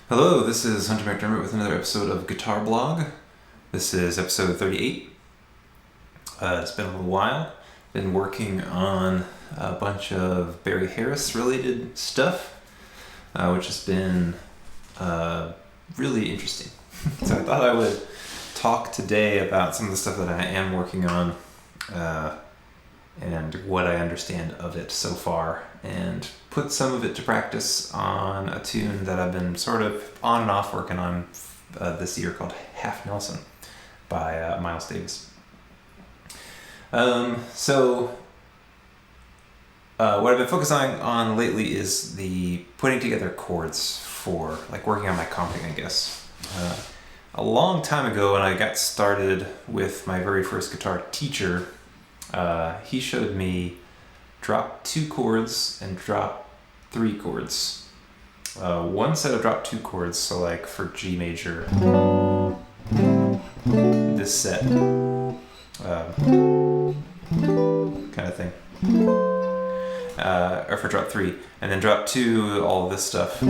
Hello, this is Hunter McDermott with another episode of Guitar Blog. This is episode 38. It's been a little while. Been working on a bunch of Barry Harris related stuff, which has been really interesting. So I thought I would talk today about some of the stuff that I am working on and what I understand of it so far, and put some of it to practice on a tune that I've been sort of on and off working on this year called Half Nelson by Miles Davis. What I've been focusing on lately is the putting together chords for like working on my comping, I guess. A long time ago when I got started with my very first guitar teacher, he showed me drop 2 chords and drop 3 chords. One set of drop 2 chords, so like for G major, this set, kind of thing. Or for drop 3, and then drop 2, all of this stuff.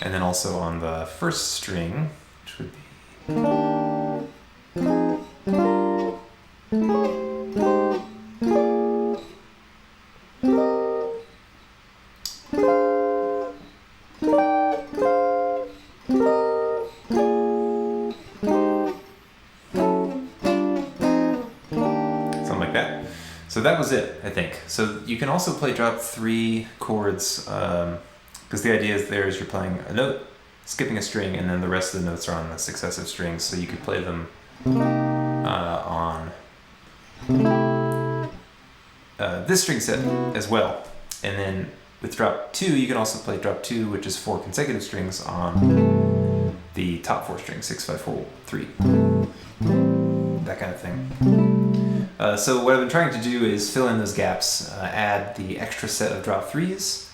And then also on the first string, which would be... something like that. So that was it, I think. So you can also play drop 3 chords, because the idea is you're playing a note, skipping a string, and then the rest of the notes are on the successive strings, so you could play them on this string set as well. And then with drop 2, you can also play drop 2, which is 4 consecutive strings on the top 4 strings, 6, 5, 4, 3, that kind of thing. So what I've been trying to do is fill in those gaps, add the extra set of drop 3s,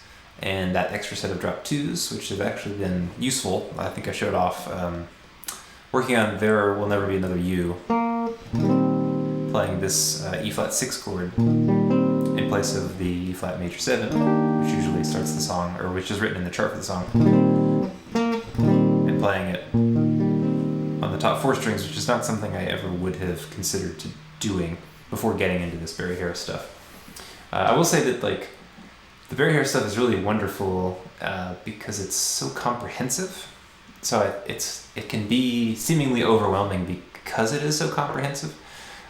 and that extra set of drop 2s, which have actually been useful. I think I showed off working on There Will Never Be Another You, playing this E flat 6 chord in place of the E flat major 7, which usually starts the song, or which is written in the chart for the song, and playing it on the top 4 strings, which is not something I ever would have considered doing before getting into this Barry Harris stuff. I will say that like the Barry Harris stuff is really wonderful because it's so comprehensive. So it can be seemingly overwhelming because it is so comprehensive.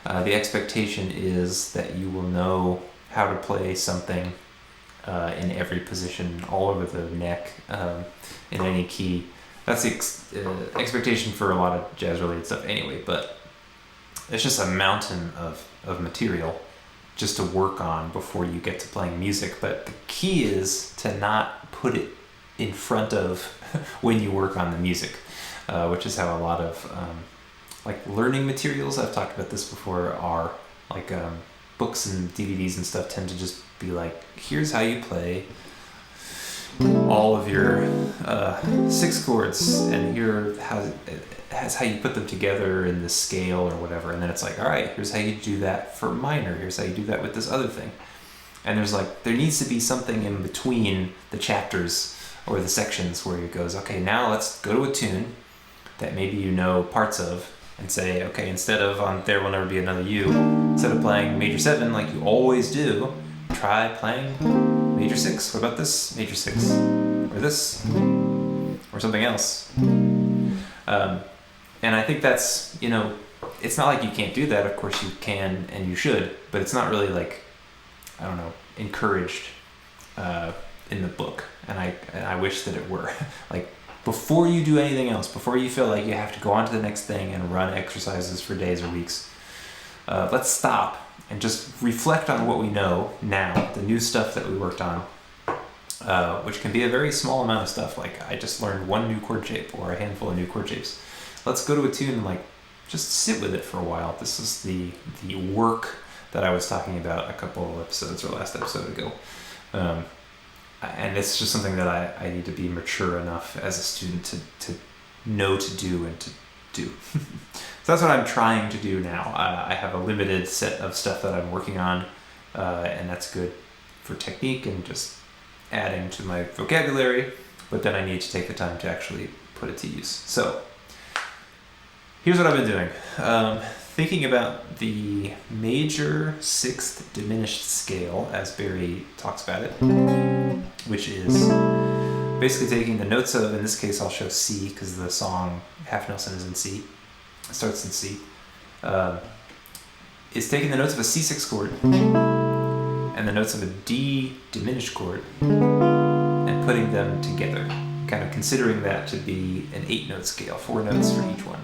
The expectation is that you will know how to play something in every position, all over the neck, in any key. That's the expectation for a lot of jazz-related stuff anyway, but it's just a mountain of material just to work on before you get to playing music. But the key is to not put it in front of when you work on the music, which is how a lot of like learning materials, I've talked about this before, are like books and DVDs and stuff tend to just be like, here's how you play all of your 6 chords, and here has how you put them together in the scale or whatever, and then it's like, all right, here's how you do that for minor, here's how you do that with this other thing. And there needs to be something in between the chapters or the sections where it goes, okay, now let's go to a tune that maybe you know parts of and say, okay, instead of on There Will Never Be Another You, instead of playing major 7 like you always do, try playing major 6. What about this major 6? Or this? Or something else? And I think that's, it's not like you can't do that. Of course you can and you should, but it's not really like, I don't know, encouraged in the book. And I wish that it were. Like, before you do anything else, before you feel like you have to go on to the next thing and run exercises for days or weeks, let's stop and just reflect on what we know now, the new stuff that we worked on, which can be a very small amount of stuff. Like, I just learned 1 new chord shape or a handful of new chord shapes. Let's go to a tune and like just sit with it for a while. This is the work that I was talking about a couple of episodes or last episode ago. And it's just something that I need to be mature enough as a student to know to do and to do. So that's what I'm trying to do now. I have a limited set of stuff that I'm working on. and that's good for technique and just adding to my vocabulary, but then I need to take the time to actually put it to use. So here's what I've been doing. Thinking about the major sixth diminished scale, as Barry talks about it, which is basically taking the notes of, in this case I'll show C because the song Half Nelson is in C, it starts in C, is taking the notes of a C6 chord and the notes of a D diminished chord and putting them together, kind of considering that to be an 8-note scale, 4 notes for each one.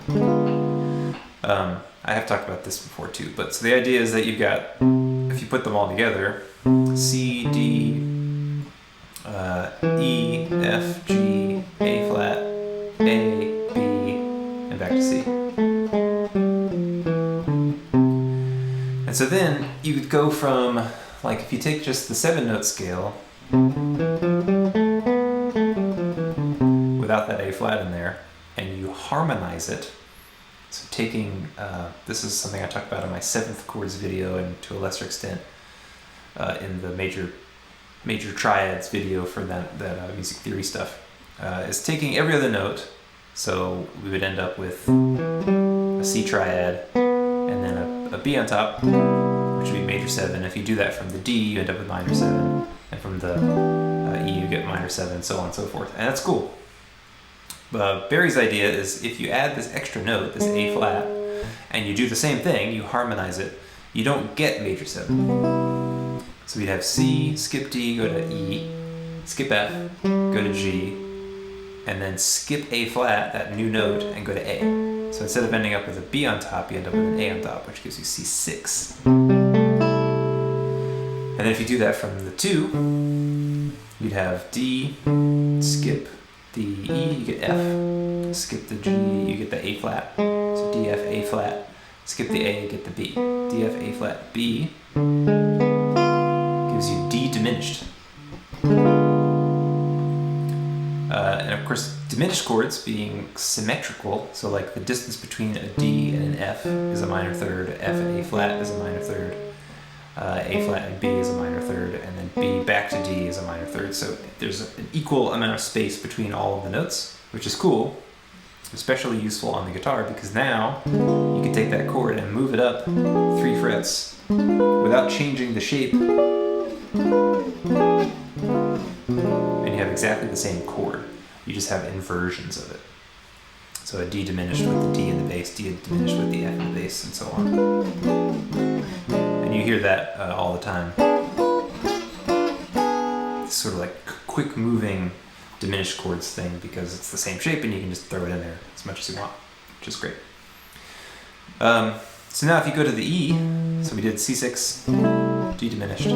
I have talked about this before too, but so the idea is that you've got, if you put them all together, C, D, E, F, G, A flat, A, B, and back to C. And so then you would go from, like if you take just the 7-note scale without that A flat in there, and you harmonize it. So taking, this is something I talked about in my 7th chords video and to a lesser extent in the major triads video for that music theory stuff, is taking every other note. So we would end up with a C triad and then a B on top, which would be major 7. If you do that from the D, you end up with minor 7, and from the E you get minor 7, so on and so forth. And that's cool. Barry's idea is if you add this extra note, this A flat, and you do the same thing, you harmonize it, you don't get major 7. So we'd have C, skip D, go to E, skip F, go to G, and then skip A flat, that new note, and go to A. So instead of ending up with a B on top, you end up with an A on top, which gives you C6. And then if you do that from the 2, you'd have D, skip the E, you get F, skip the G, you get the A flat, so D, F, A flat, skip the A, you get the B. D, F, A flat, B gives you D diminished. And of course, diminished chords being symmetrical, so like the distance between a D and an F is a minor third, F and A flat is a minor third, A flat and B is a minor third, and then B back to D is a minor third. So there's an equal amount of space between all of the notes, which is cool, especially useful on the guitar because now you can take that chord and move it up 3 frets without changing the shape, and you have exactly the same chord. You just have inversions of it. So a D diminished with the D in the bass, D diminished with the F in the bass, and so on. And you hear that all the time. It's sort of like quick moving diminished chords thing because it's the same shape and you can just throw it in there as much as you want, which is great. So now if you go to the E, so we did C6, D diminished.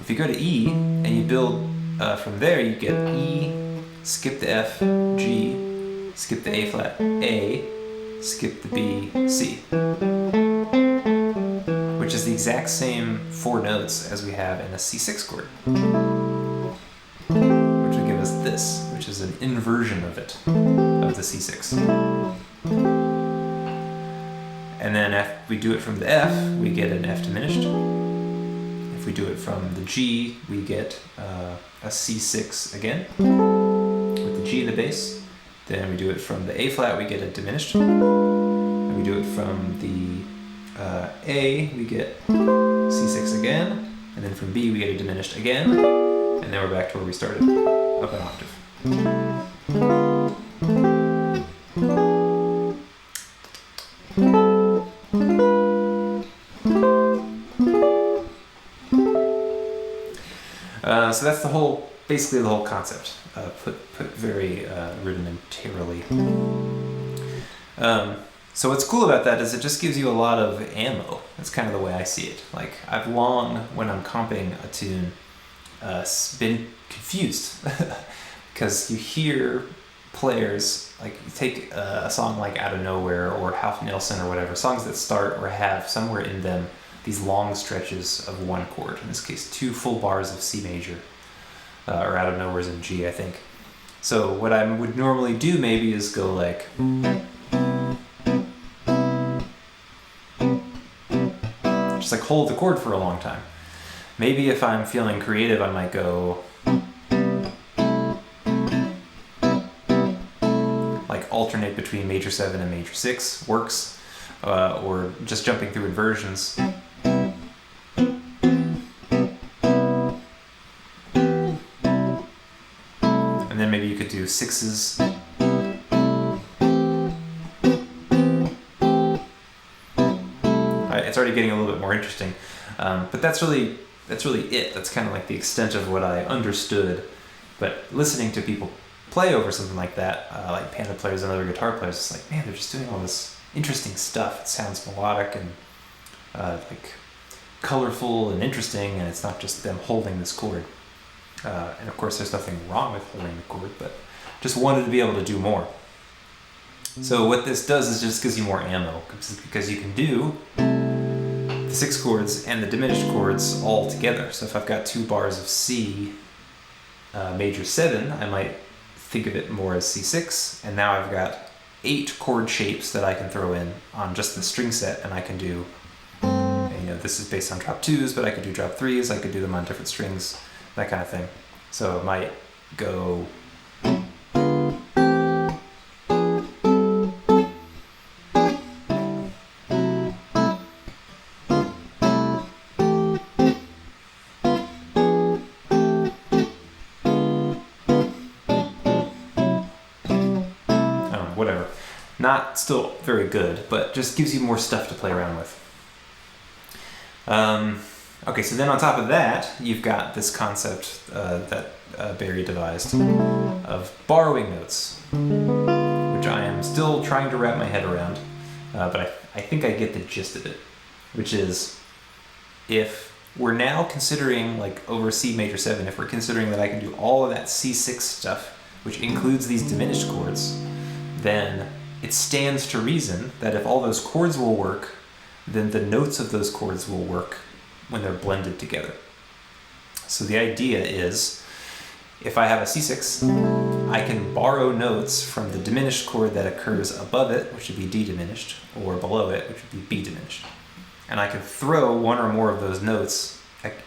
If you go to E and you build from there, you get E, skip the F, G, skip the A flat, A, skip the B, C, which is the exact same 4 notes as we have in a C6 chord, which would give us this, which is an inversion of it, of the C6. And then if we do it from the F, we get an F diminished. If we do it from the G, we get a C6 again, with the G in the bass. Then we do it from the A flat, we get a diminished. And we do it from the A, we get C6 again. And then from B, we get a diminished again. And then we're back to where we started, up an octave. So that's basically the whole concept, put very rudimentarily. So what's cool about that is it just gives you a lot of ammo. That's kind of the way I see it. Like I've long, when I'm comping a tune, been confused because you hear players, like you take a song like Out of Nowhere or Half Nelson or whatever, songs that start or have somewhere in them these long stretches of one chord, in this case 2 full bars of C major, or Out of Nowhere's in G, I think. So what I would normally do maybe is go like, just like hold the chord for a long time. Maybe if I'm feeling creative, I might go like alternate between major 7 and major 6 works, or just jumping through inversions. And then maybe you could do 6s. It's already getting a little bit more interesting, but that's really it. That's kind of like the extent of what I understood. But listening to people play over something like that, like Panda players and other guitar players, it's like, man, they're just doing all this interesting stuff. It sounds melodic and like colorful and interesting, and it's not just them holding this chord. And of course, there's nothing wrong with holding the chord, but just wanted to be able to do more. So what this does is just gives you more ammo, because you can do the 6 chords and the diminished chords all together. So if I've got 2 bars of C major 7, I might think of it more as C6, and now I've got 8 chord shapes that I can throw in on just the string set, and I can do, this is based on drop 2s, but I could do drop 3s, I could do them on different strings, that kind of thing. So it might go whatever. Not still very good, but just gives you more stuff to play around with. Okay, so then on top of that, you've got this concept that Barry devised of borrowing notes, which I am still trying to wrap my head around, but I think I get the gist of it, which is if we're now considering, like over C major 7, if we're considering that I can do all of that C6 stuff, which includes these diminished chords, then it stands to reason that if all those chords will work, then the notes of those chords will work when they're blended together. So the idea is, if I have a C6, I can borrow notes from the diminished chord that occurs above it, which would be D diminished, or below it, which would be B diminished. And I can throw one or more of those notes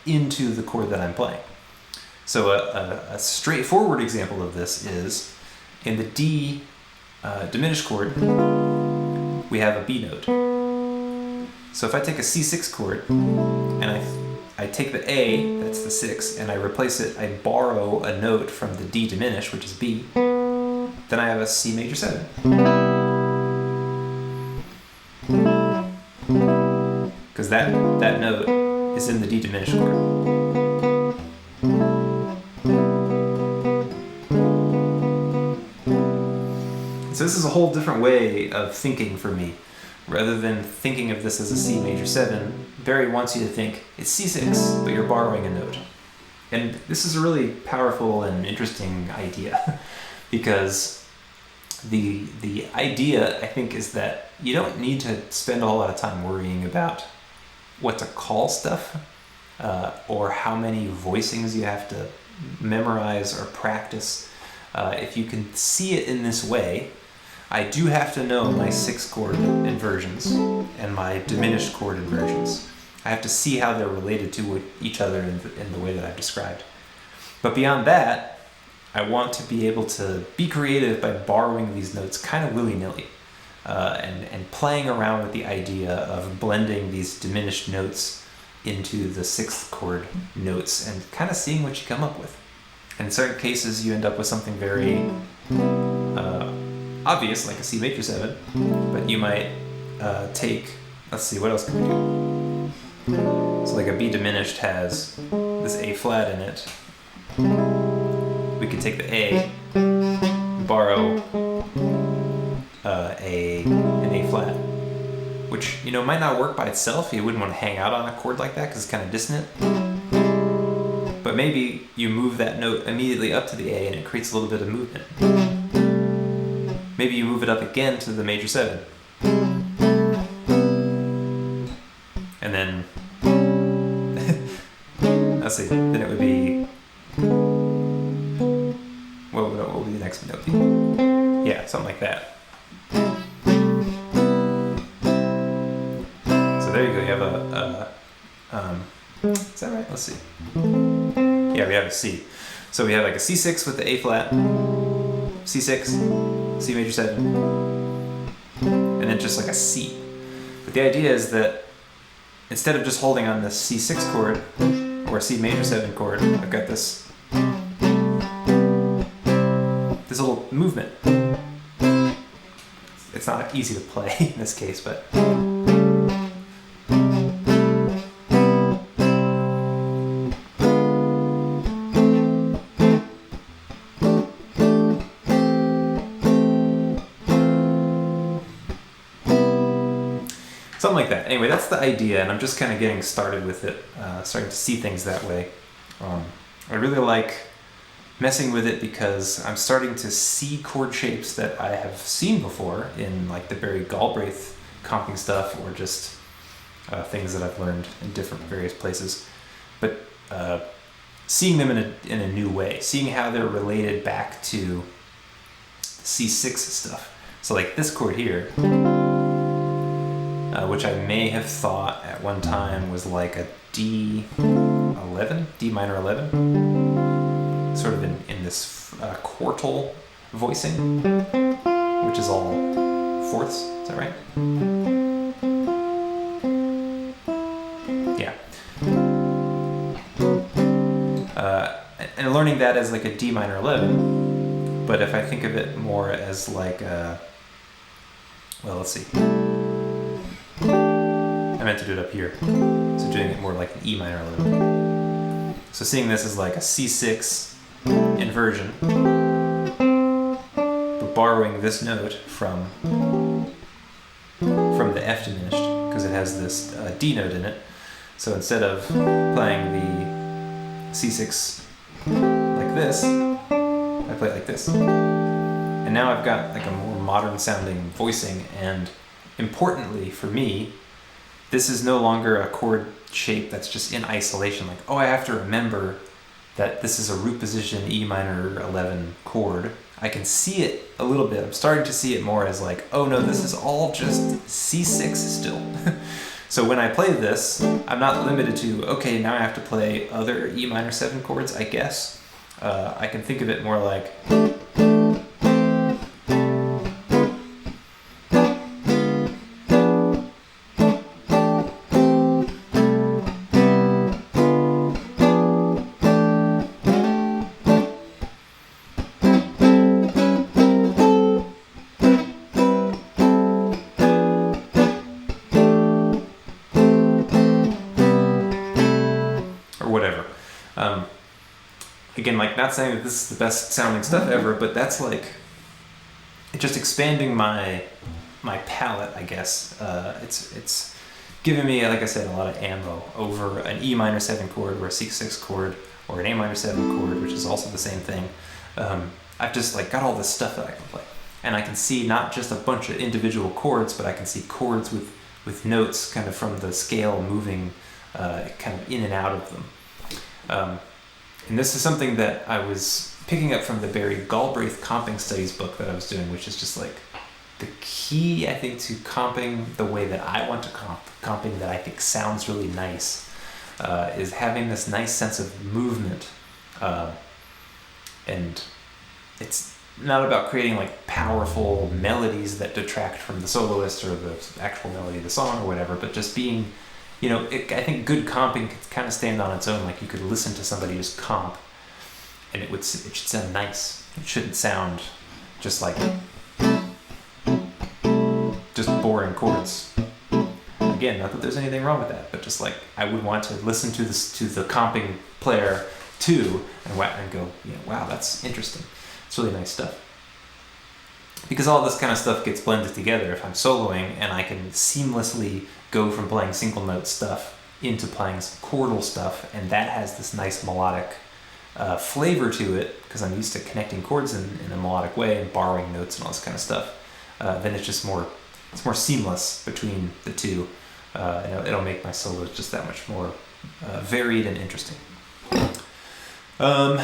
into the chord that I'm playing. So a straightforward example of this is, in the D diminished chord, we have a B note. So if I take a C6 chord and I take the A, that's the 6, and I replace it, I borrow a note from the D diminished, which is B, then I have a C major 7. Because that note is in the D diminished chord. So this is a whole different way of thinking for me. Rather than thinking of this as a C major 7, Barry wants you to think it's C6, but you're borrowing a note. And this is a really powerful and interesting idea, because the idea, I think, is that you don't need to spend a whole lot of time worrying about what to call stuff, or how many voicings you have to memorize or practice. If you can see it in this way, I do have to know my 6 chord inversions and my diminished chord inversions. I have to see how they're related to each other in the way that I've described. But beyond that, I want to be able to be creative by borrowing these notes kind of willy-nilly, and playing around with the idea of blending these diminished notes into the 6th chord notes and kind of seeing what you come up with. And in certain cases, you end up with something very obvious, like a C major 7, but you might take, let's see, what else can we do? So like a B diminished has this A flat in it. We could take the A, borrow an A flat, which, might not work by itself. You wouldn't want to hang out on a chord like that because it's kind of dissonant. But maybe you move that note immediately up to the A and it creates a little bit of movement. Maybe you move it up again to the major 7. And then, let's see, then it would be, what would the next note be? Yeah, something like that. So there you go, you have Is that right? Let's see. Yeah, we have a C. So we have like a C6 with the A flat, C6, C major 7, and then just like a C. But the idea is that instead of just holding on this C6 chord or a C major 7 chord, I've got this little movement. It's not easy to play in this case, but something like that. Anyway, that's the idea, and I'm just kind of getting started with it, starting to see things that way. I really like messing with it because I'm starting to see chord shapes that I have seen before in like the Barry Galbraith comping stuff, or just things that I've learned in different various places. But seeing them in a new way, seeing how they're related back to C6 stuff. So like this chord here, which I may have thought at one time was like a D11, D minor 11, sort of in this quartal voicing, which is all fourths. Is that right? Yeah. And learning that as like a D minor 11, but if I think of it more as like a, well, let's see. I meant to do it up here, so doing it more like an E minor 11. So seeing this as like a C6 inversion, but borrowing this note from the F diminished, because it has this D note in it. So instead of playing the C6 like this, I play it like this. And now I've got like a more modern sounding voicing, and importantly for me, this is no longer a chord shape that's just in isolation, like, oh, I have to remember that this is a root position E minor 11 chord. I can see it a little bit. I'm starting to see it more as like, oh no, this is all just C6 still. So when I play this, I'm not limited to, okay, now I have to play other E minor 7 chords, I guess. I can think of it more like, whatever. Again, like, not saying that this is the best sounding stuff ever, but that's like just expanding my palette, I guess. It's giving me, like I said, a lot of ammo over an E minor 7 chord or a C6 chord or an A minor 7 chord, which is also the same thing. I've just like got all this stuff that I can play, and I can see not just a bunch of individual chords, but I can see chords with notes kind of from the scale moving kind of in and out of them. And this is something that I was picking up from the Barry Galbraith comping studies book that I was doing, which is just like the key, I think, to comping the way that I want to comping that I think sounds really nice, is having this nice sense of movement. And it's not about creating like powerful melodies that detract from the soloist or the actual melody of the song or whatever, but just being, you know, I think good comping can kind of stand on its own. Like, you could listen to somebody just comp, and it should sound nice. It shouldn't sound just like just boring chords. Again, not that there's anything wrong with that, but just like I would want to listen to the comping player too, and go, you know, wow, that's interesting. It's really nice stuff. Because all this kind of stuff gets blended together if I'm soloing, and I can seamlessly go from playing single note stuff into playing some chordal stuff, and that has this nice melodic flavor to it, because I'm used to connecting chords in a melodic way and borrowing notes and all this kind of stuff. Then it's more seamless between the two, and it'll make my solos just that much more varied and interesting. So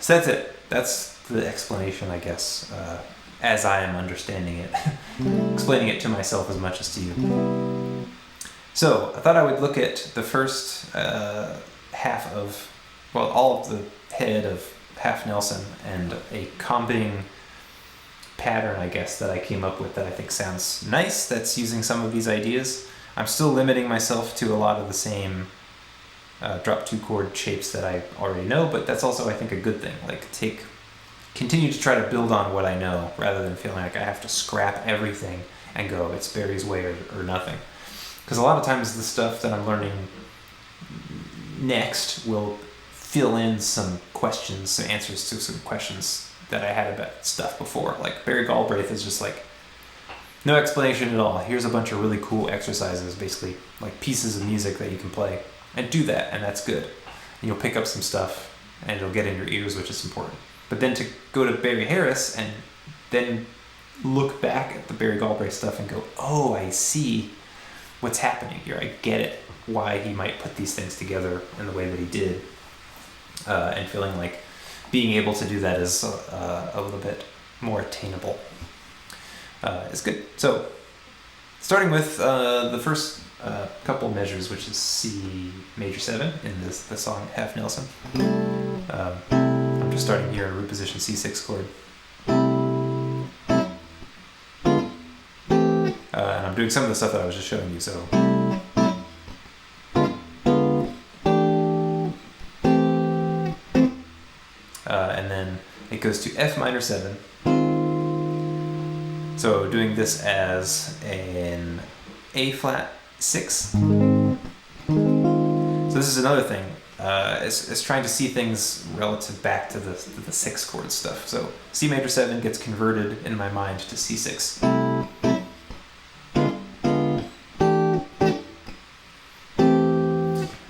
that's it. That's the explanation, I guess, as I am understanding it, explaining it to myself as much as to you. So I thought I would look at the first half of, well, all of the head of Half Nelson and a comping pattern, I guess, that I came up with that I think sounds nice, that's using some of these ideas. I'm still limiting myself to a lot of the same drop 2 chord shapes that I already know, but that's also, I think, a good thing. Like, continue to try to build on what I know rather than feeling like I have to scrap everything and go, it's Barry's way or nothing. Because a lot of times the stuff that I'm learning next will fill in some questions, some answers to some questions that I had about stuff before. Like Barry Galbraith is just like, no explanation at all. Here's a bunch of really cool exercises, basically like pieces of music that you can play, and do that, and that's good. And you'll pick up some stuff, and it'll get in your ears, which is important. But then to go to Barry Harris and then look back at the Barry Galbraith stuff and go, oh, I see what's happening here. I get it, why he might put these things together in the way that he did. And feeling like being able to do that is a little bit more attainable is good. So starting with the first couple measures, which is C major 7 in the song Half Nelson. I'm just starting here in root position C6 chord. And I'm doing some of the stuff that I was just showing you, so. And then it goes to F minor 7. So doing this as an A flat 6. So this is another thing. It's trying to see things relative back to the 6 chord stuff. So C major 7 gets converted in my mind to C6.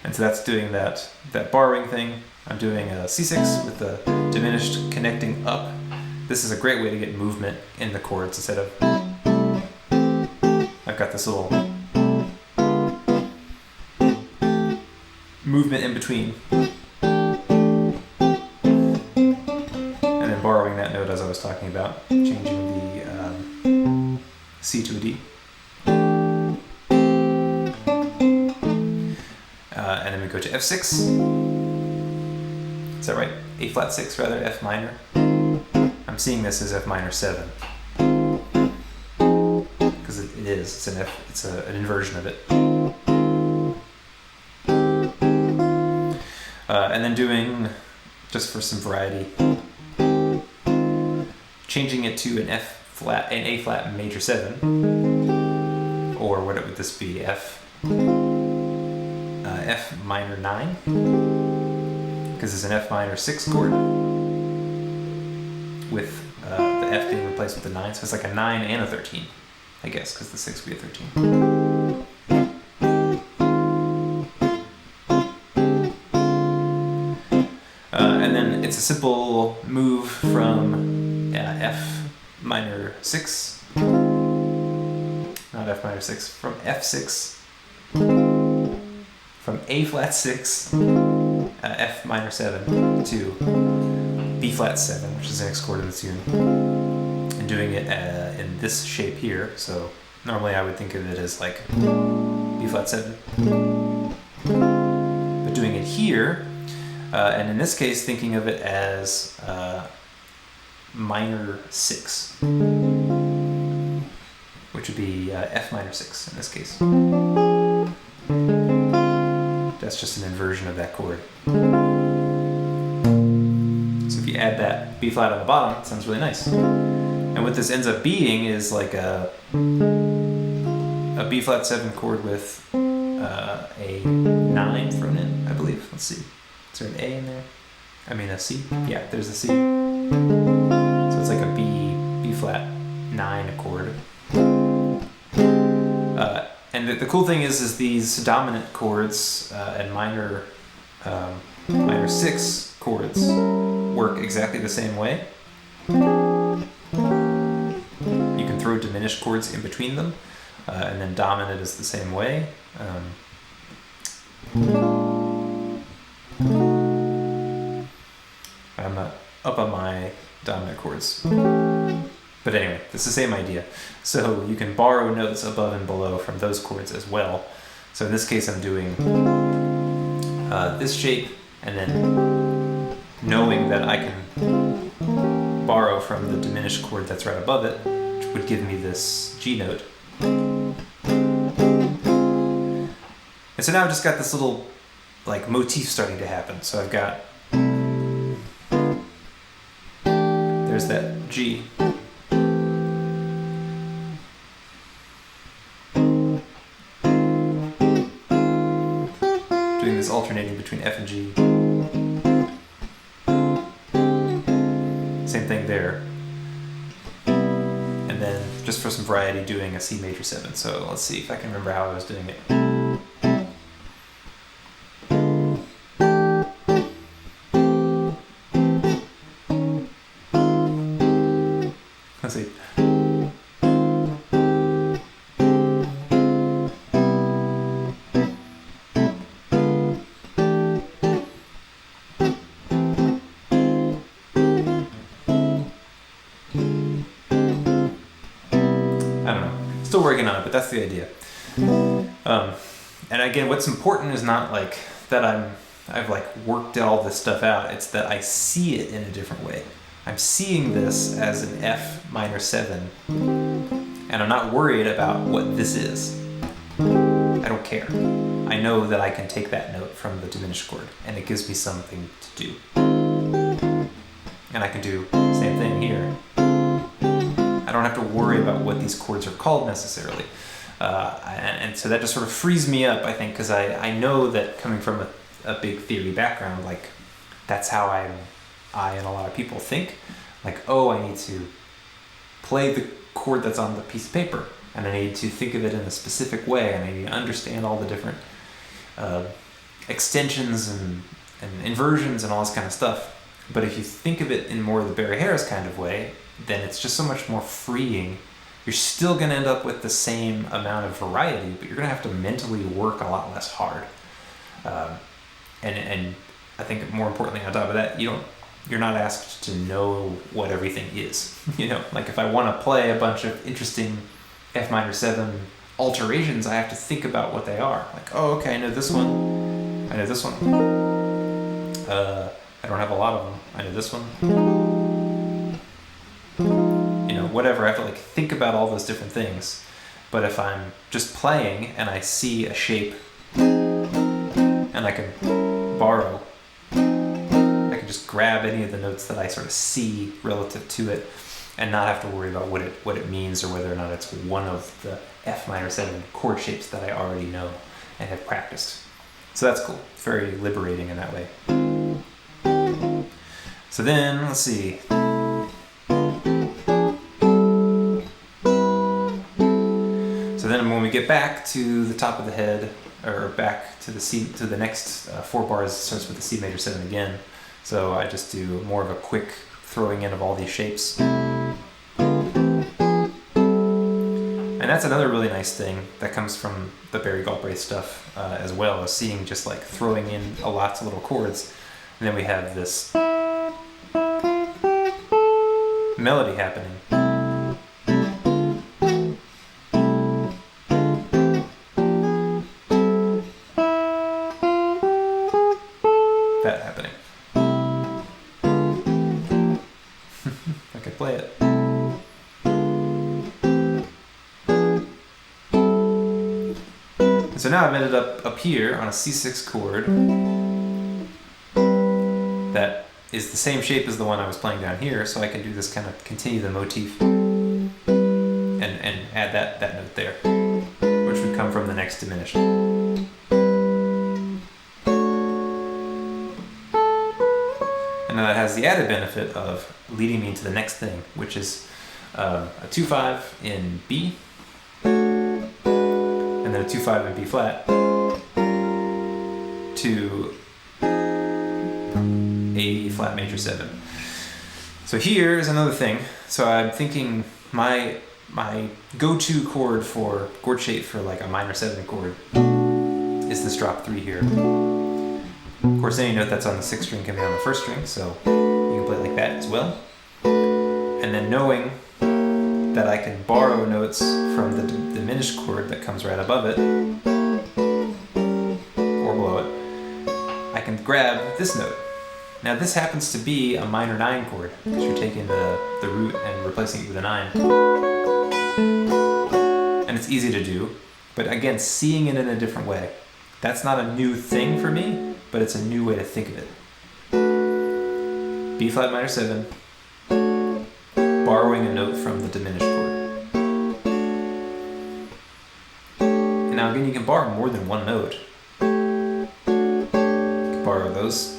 And so that's doing that borrowing thing. I'm doing a C6 with the diminished connecting up. This is a great way to get movement in the chords instead of, I've got this little movement in between. And then borrowing that note as I was talking about, changing the C to a D. And then we go to F6. Is that right? A flat 6 rather, F minor. I'm seeing this as F minor 7. Because it is, it's an F, it's an inversion of it. And then doing, just for some variety, changing it to an A flat major 7. Or what would this be? F minor 9. Because it's an F minor 6 chord with the F being replaced with the 9, so it's like a 9 and a 13, I guess, because the 6 would be a 13. And then it's a simple move from F minor 6, not F minor 6, from F6, from A flat 6, F minor 7 to B flat 7, which is the next chord of the tune, and doing it in this shape here. So normally I would think of it as like B flat 7, but doing it here, and in this case thinking of it as minor 6, which would be F minor 6 in this case. That's just an inversion of that chord. So if you add that B flat on the bottom, it sounds really nice. And what this ends up being is like a B flat 7 chord with a 9 thrown in, I believe. Let's see. Is there an A in there? I mean a C? Yeah, there's a C. So it's like a B flat 9 chord. And the cool thing is these dominant chords and minor 6 chords work exactly the same way. You can throw diminished chords in between them, and then dominant is the same way. I'm not up on my dominant chords. But anyway, it's the same idea. So you can borrow notes above and below from those chords as well. So in this case, I'm doing this shape, and then knowing that I can borrow from the diminished chord that's right above it, which would give me this G note. And so now I've just got this little like motif starting to happen. So I've got, there's that G. Doing this alternating between F and G. Same thing there. And then just for some variety, doing a C major 7. So let's see if I can remember how I was doing it. Let's see. I don't know. Still working on it, but that's the idea. And again, what's important is not like that I've like worked all this stuff out. It's that I see it in a different way. I'm seeing this as an F minor 7, and I'm not worried about what this is. I don't care. I know that I can take that note from the diminished chord, and it gives me something to do. And I can do the same thing here. I don't have to worry about what these chords are called necessarily. And so that just sort of frees me up, I think, because I know that coming from a big theory background, like that's how I and a lot of people think. Like, oh, I need to play the chord that's on the piece of paper, and I need to think of it in a specific way, and I need to understand all the different extensions and inversions and all this kind of stuff. But if you think of it in more of the Barry Harris kind of way, then it's just so much more freeing. You're still going to end up with the same amount of variety, but you're going to have to mentally work a lot less hard. And I think more importantly, on top of that, you're not asked to know what everything is. You know, like if I want to play a bunch of interesting F minor 7 alterations, I have to think about what they are. Like, oh, okay, I know this one. I know this one. I don't have a lot of them. I know this one. You know, whatever. I have to like think about all those different things. But if I'm just playing and I see a shape and I can borrow, I can just grab any of the notes that I sort of see relative to it and not have to worry about what it means or whether or not it's one of the F minor 7 chord shapes that I already know and have practiced. So that's cool. It's very liberating in that way. So then, let's see. So then when we get back to the top of the head, or back to the next 4 bars, it starts with the C major 7 again. So I just do more of a quick throwing in of all these shapes. And that's another really nice thing that comes from the Barry Galbraith stuff as well, as seeing just like throwing in lots of little chords. And then we have this melody happening. That happening. I could play it. So now I've ended up here on a C6 chord that is the same shape as the one I was playing down here, so I can do this kind of continue the motif and add that note there, which would come from the next diminished. And then that has the added benefit of leading me into the next thing, which is a 2-5 in B, and then a 2-5 in B flat to A flat major 7. So here is another thing. So I'm thinking my go-to chord shape for like a minor 7 chord is this drop 3 here. Of course, any note that's on the 6th string can be on the 1st string, so you can play it like that as well. And then knowing that I can borrow notes from the diminished chord that comes right above it, and grab this note. Now this happens to be a minor 9 chord, because you're taking the root and replacing it with a 9. And it's easy to do, but again, seeing it in a different way. That's not a new thing for me, but it's a new way to think of it. B flat minor 7, borrowing a note from the diminished chord. And now again, you can borrow more than one note. You can borrow those.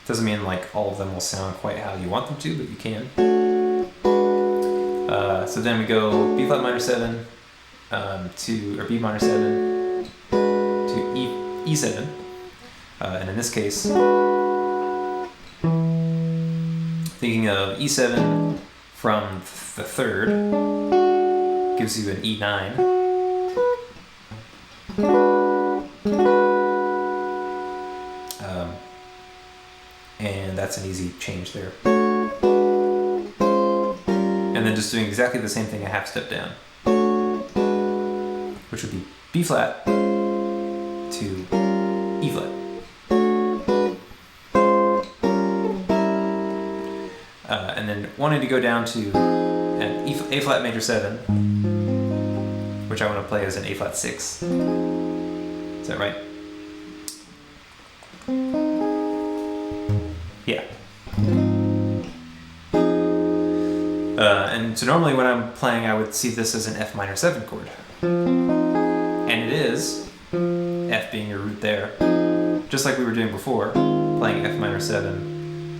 Doesn't mean like all of them will sound quite how you want them to, but you can. So then we go B flat minor 7 or B minor 7 to E7, and in this case, thinking of E7 from the third gives you an E9. And that's an easy change there. And then just doing exactly the same thing a half step down, which would be B flat to E flat. And then wanting to go down to an A flat major 7, which I want to play as an A flat 6. Is that right? Yeah. And so normally when I'm playing, I would see this as an F minor 7 chord. And it is, F being your root there, just like we were doing before, playing F minor 7,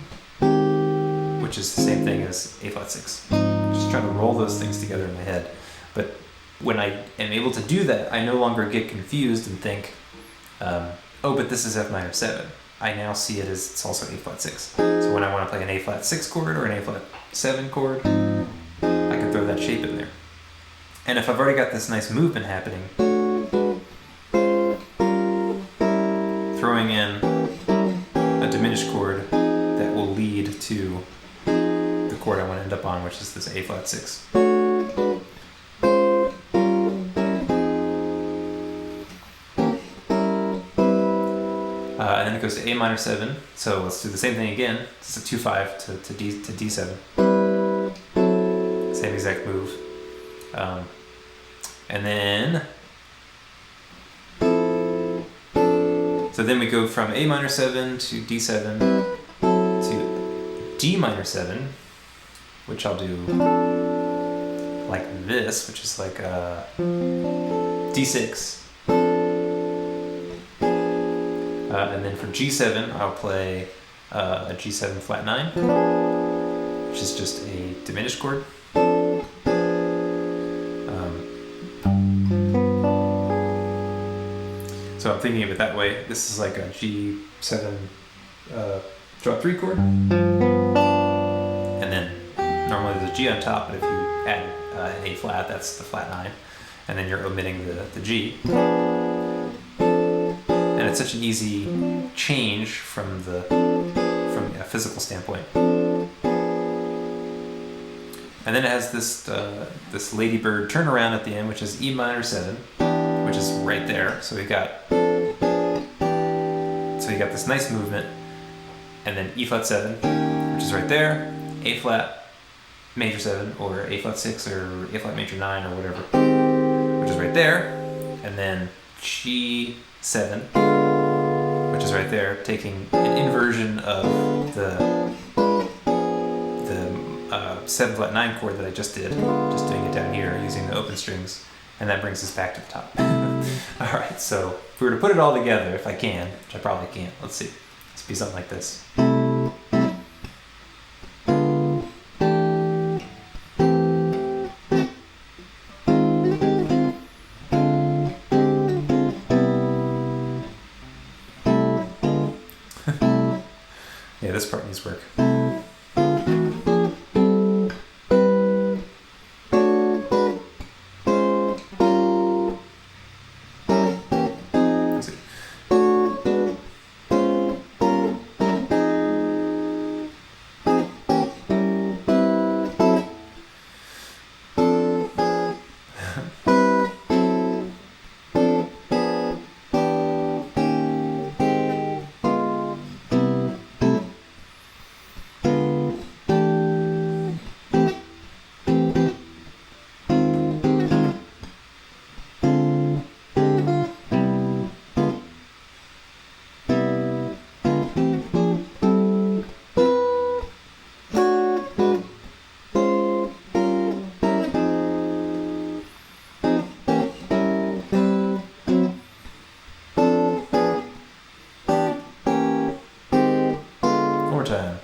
which is the same thing as A flat 6. Just trying to roll those things together in my head. But when I am able to do that, I no longer get confused and think, oh, but this is F minor 7. I now see it as it's also A flat 6. So when I want to play an A flat 6 chord or an A flat 7 chord, I can throw that shape in there. And if I've already got this nice movement happening, throwing in a diminished chord that will lead to the chord I want to end up on, which is this A flat 6. And then it goes to A minor 7. So let's do the same thing again. It's a 2-5 to D7. Same exact move. And then, so then we go from A minor 7 to D7 to D minor 7, which I'll do like this, which is like a D6. And then for G7, I'll play a G7 flat 9, which is just a diminished chord. So I'm thinking of it that way. This is like a G7 drop 3 chord. And then normally there's a G on top, but if you add an A flat, that's the flat 9. And then you're omitting the G. And it's such an easy change from a physical standpoint. And then it has this this ladybird turnaround at the end, which is E minor 7, which is right there. So you got this nice movement, and then E flat 7, which is right there, A flat major 7, or A flat 6, or A flat major 9, or whatever, which is right there, and then G7, which is right there, taking an inversion of the 7 flat 9 chord that I just did, just doing it down here using the open strings, and that brings us back to the top. Alright, so if we were to put it all together, if I can, which I probably can't, let's see, let's be something like this. Yeah, this part needs work. time.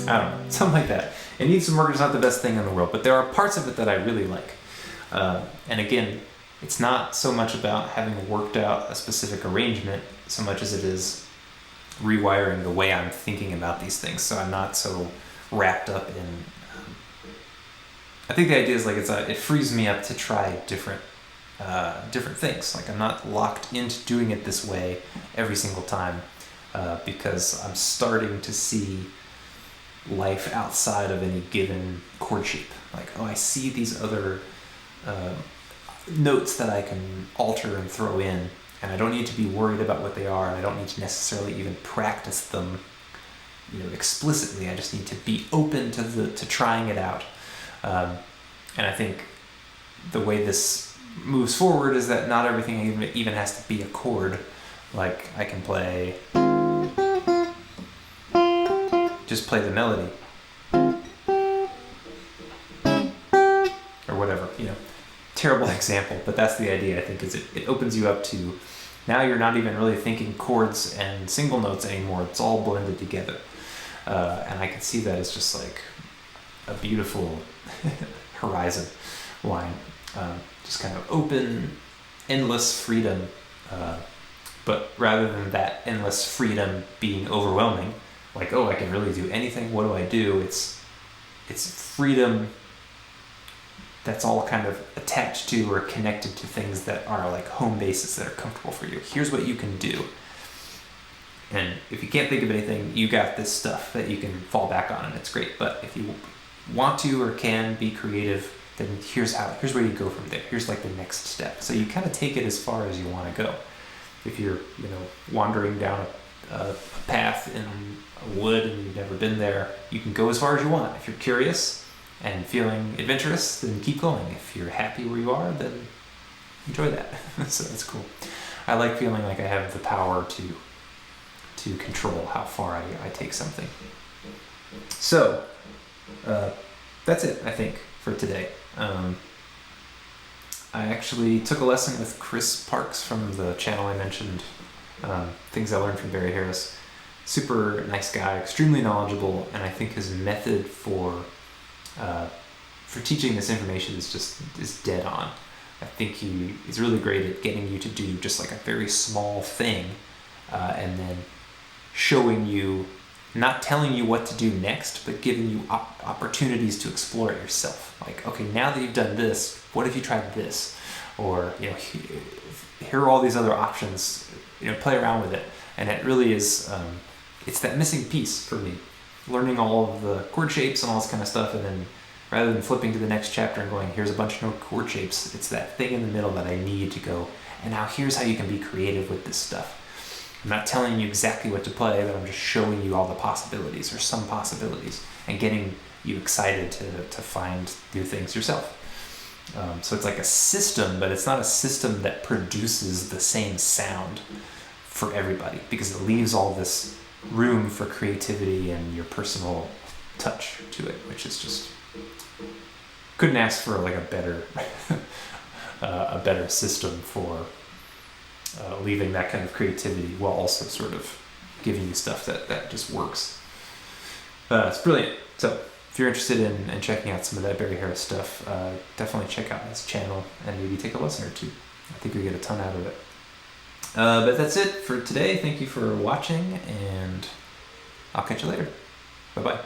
I don't know, something like that. It needs some work. It's not the best thing in the world, but there are parts of it that I really like. And again, it's not so much about having worked out a specific arrangement so much as it is rewiring the way I'm thinking about these things. So I'm not so wrapped up in. I think the idea is like it frees me up to try different things. Like I'm not locked into doing it this way every single time because I'm starting to see life outside of any given chord shape. Like, oh, I see these other notes that I can alter and throw in, and I don't need to be worried about what they are, and I don't need to necessarily even practice them, explicitly. I just need to be open to trying it out. And I think the way this moves forward is that not everything even has to be a chord. Like I can just play the melody or whatever, terrible example, but that's the idea. I think is it opens you up to, now you're not even really thinking chords and single notes anymore. It's all blended together. And I can see that as just like a beautiful horizon line, just kind of open, endless freedom. But rather than that endless freedom being overwhelming, like, oh, I can really do anything, what do I do? It's freedom that's all kind of attached to or connected to things that are like home bases that are comfortable for you. Here's what you can do. And if you can't think of anything, you got this stuff that you can fall back on, and it's great. But if you want to or can be creative, then here's where you go from there. Here's like the next step. So you kind of take it as far as you want to go. If you're, wandering down a path in a wood and you've never been there, you can go as far as you want. If you're curious and feeling adventurous, then keep going. If you're happy where you are, then enjoy that. So that's cool. I like feeling like I have the power to control how far I take something. So that's it, I think, for today. I actually took a lesson with Chris Parks from the channel I mentioned, Things I Learned from Barry Harris. Super nice guy, extremely knowledgeable, and I think his method for teaching this information is dead on. I think he's really great at getting you to do just like a very small thing, and then showing you, not telling you what to do next, but giving you opportunities to explore it yourself. Like, okay, now that you've done this, what if you tried this? Or, here are all these other options, play around with it. And it really is, it's that missing piece for me. Learning all of the chord shapes and all this kind of stuff, and then rather than flipping to the next chapter and going, here's a bunch of no chord shapes, it's that thing in the middle that I need to go, and now here's how you can be creative with this stuff. I'm not telling you exactly what to play, but I'm just showing you all the possibilities, or some possibilities, and getting you excited to find new things yourself. So it's like a system, but it's not a system that produces the same sound for everybody, because it leaves all this room for creativity and your personal touch to it, which is just, couldn't ask for like a better system for leaving that kind of creativity while also sort of giving you stuff that just works. It's brilliant. So if you're interested in checking out some of that Barry Harris stuff, definitely check out his channel and maybe take a lesson or two. I think you'll get a ton out of it. But that's it for today. Thank you for watching, and I'll catch you later. Bye-bye.